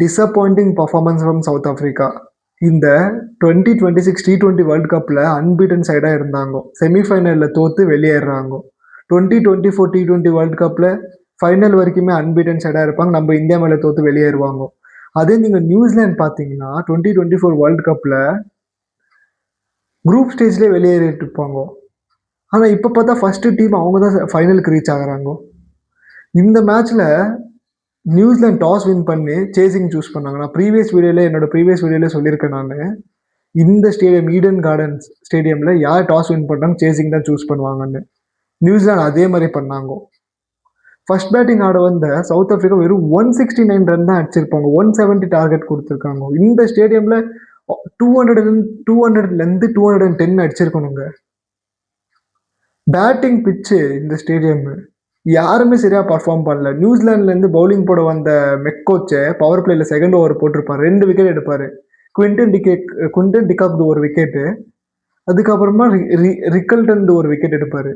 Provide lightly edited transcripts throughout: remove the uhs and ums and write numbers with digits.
Disappointing performance from south Africa. இந்த 2026 T20 world கப்பில் unbeaten சைடாக இருந்தாங்க. செமிஃபைனலில் தோற்று வெளியேறாங்க. 2024 T20 வேர்ல்ட் கப்பில் ஃபைனல் வரைக்குமே அன்பீட்டன் சைடாக இருப்பாங்க. நம்ம இந்தியா மேலே தோற்று வெளியேறுவாங்க. அதே நீங்கள் நியூசிலாந்து பார்த்தீங்கன்னா 2024 வேர்ல்ட் கப்பில் குரூப் ஸ்டேஜ்லேயே வெளியேறிட்டு இருப்பாங்க. ஆனால் இப்போ பார்த்தா ஃபஸ்ட்டு டீம் அவங்க தான் ஃபைனலுக்கு ரீச் ஆகுறாங்க. இந்த மேட்ச்சில் நியூசிலாந்து டாஸ் வின் பண்ணி சேசிங் சூஸ் பண்ணாங்க. நான் என்னோட ப்ரீவியஸ் வீடியோவில் சொல்லியிருக்கேன். நான் இந்த ஸ்டேடியம் ஈடன் கார்டன்ஸ் ஸ்டேடியமில் யார் டாஸ் வின் பண்ணாங்க சேசிங் தான் சூஸ் பண்ணுவாங்கன்னு. நியூசிலாந்து அதே மாதிரி பண்ணாங்க. ஃபர்ஸ்ட் பேட்டிங் ஆட வந்த சவுத் ஆஃப்ரிக்கா வெறும் 169 ரன் தான் அடிச்சிருப்பாங்க. 170 டார்கெட் கொடுத்துருக்காங்க. இந்த ஸ்டேடியமில் 200லேருந்து 210 அடிச்சிருக்கணுங்க. பேட்டிங் பிச்சு இந்த ஸ்டேடியம் யாருமே சரியா பர்ஃபார்ம் பண்ணல. நியூசிலாந்துலேருந்து பவுலிங் போட வந்த மெக்கோச்சை பவர் பிளேல செகண்ட் ஓவர் போட்டிருப்பார். 2 விக்கெட் எடுப்பார். குவிண்டன் டிகாக் ஒரு விக்கெட்டு, அதுக்கப்புறமா ரிக்கல்டன் ஒரு விக்கெட் எடுப்பார்.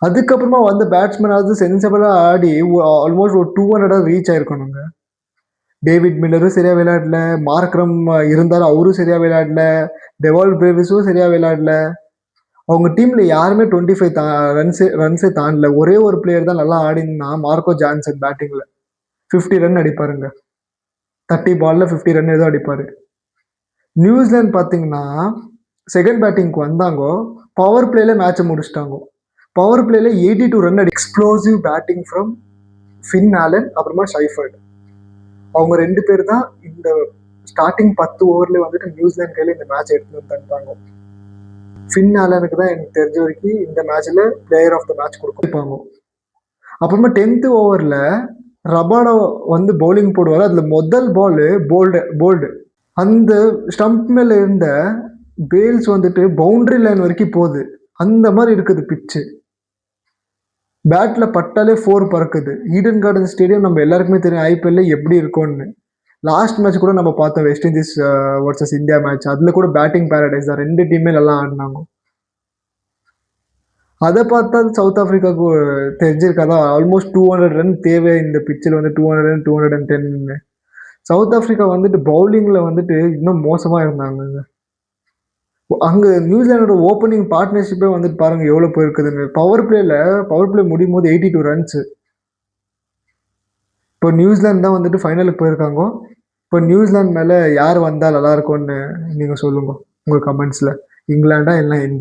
அதுக்கப்புறமா வந்த பேட்ஸ்மேனாவது சென்சிபிளாக ஆடி ஆல்மோஸ்ட் ஒரு 200 ரீச் ஆயிருக்கணுங்க. டேவிட் மில்லரும் சரியா விளையாடல, மார்க்ரம் இருந்தாலும் அவரும் சரியா விளையாடல, டெவால் பிரேவிஸும் சரியா விளையாடல. அவங்க டீம்ல யாருமே 25 ரன்ஸே தாண்டல. ஒரே ஒரு பிளேயர் தான் நல்லா ஆடினா மார்க்கோ ஜான்சன் பேட்டிங்ல 50 ரன் அடிப்பாருங்க. 30 பால்ல 50 ரன் ஏதோ அடிப்பாரு. நியூசிலாந்து பார்த்தீங்கன்னா செகண்ட் பேட்டிங்க்கு வந்தாங்க, பவர் பிளேல மேட்சை முடிச்சிட்டாங்க. பவர் பிளேல 82 run explosive batting from Finn Allen அப்புறமா ஷைஃபர்ட். அவங்க 2 பேர் தான் இந்த ஸ்டார்டிங் 10 ஓவர்ல வந்துட்டு நியூசிலாந்து கையில இந்த மேட்ச் எடுத்து வந்து தந்தாங்க. ஃபின் ஆலனுக்கு தான் எனக்கு தெரிஞ்ச வரைக்கும் இந்த மேட்ச்ல பிளேயர் ஆஃப் த மேட்ச் கொடுப்பாங்க. அப்புறமா 10th ஓவர்ல ரபாடா வந்து பவுலிங் போடுவார். அதுல முதல் பால் போல்டு அந்த ஸ்டம்ப் மேல இருந்த பேல்ஸ் வந்துட்டு பவுண்டரி லைன் வரைக்கும் போகுது. அந்த மாதிரி இருக்குது பிச்சு. பேட்ல பட்டாலே 4 பறக்குது. ஈடன் கார்டன் ஸ்டேடியம் நம்ம எல்லாருக்குமே தெரியும் ஐபிஎல்ல எப்படி இருக்கும்னு. லாஸ்ட் மேட்ச் கூட நம்ம பார்த்தோம், west Indies versus India match. அதுல கூட பேட்டிங் பேரடைஸ் தான். 2 டீமே நல்லா ஆடினாங்க. அதை பார்த்தா சவுத் ஆப்பிரிக்காவுக்கு தெரிஞ்சிருக்காதா ஆல்மோஸ்ட் 200 ரன் தேவை இந்த பிச்சில் வந்து 200 ரன் 210. சவுத் ஆப்பிரிக்கா வந்துட்டு பவுலிங்ல வந்துட்டு இன்னும் மோசமா இருந்தாங்க. அங்க நியூசிலாண்டோட ஓப்பனிங் பார்ட்னர்ஷிப்பே வந்துட்டு பாருங்க எவ்வளவு போயிருக்குதுன்னு. பவர் பிளே முடியும் போது 82 ரன்ஸ். இப்போ நியூசிலாந்து தான் வந்துட்டு ஃபைனலுக்கு போயிருக்காங்க. இப்போ நியூசிலாந்து மேல யார் வந்தா நல்லா இருக்கும்னு நீங்க சொல்லுங்க உங்க கமெண்ட்ஸ்ல. இங்கிலாண்டா இல்லை இந்தியா?